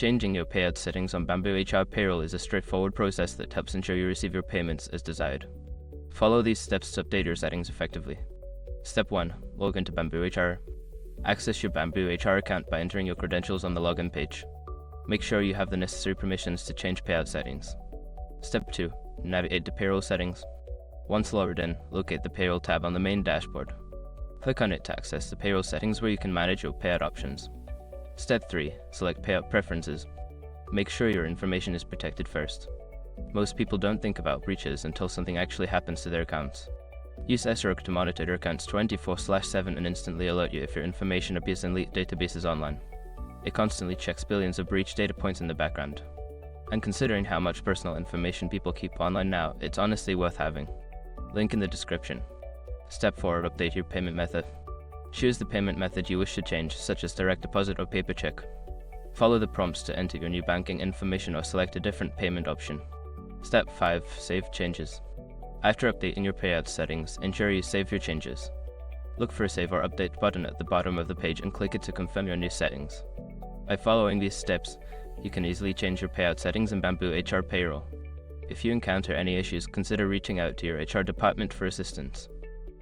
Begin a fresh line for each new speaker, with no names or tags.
Changing your payout settings on BambooHR Payroll is a straightforward process that helps ensure you receive your payments as desired. Follow these steps to update your settings effectively. Step 1. Log into BambooHR. Access your BambooHR account by entering your credentials on the login page. Make sure you have the necessary permissions to change payout settings. Step 2. Navigate to Payroll Settings. Once logged in, locate the Payroll tab on the main dashboard. Click on it to access the payroll settings where you can manage your payout options. Step 3. Select Payout Preferences. Make sure your information is protected first. Most people don't think about breaches until something actually happens to their accounts. Use SROC to monitor your accounts 24/7 and instantly alert you if your information appears in leaked databases online. It constantly checks billions of breach data points in the background. And considering how much personal information people keep online now, it's honestly worth having. Link in the description. Step 4. Update your payment method. Choose the payment method you wish to change, such as direct deposit or paper check. Follow the prompts to enter your new banking information or select a different payment option. Step 5. Save changes. After updating your payout settings, ensure you save your changes. Look for a Save or Update button at the bottom of the page and click it to confirm your new settings. By following these steps, you can easily change your payout settings in BambooHR Payroll. If you encounter any issues, consider reaching out to your HR department for assistance.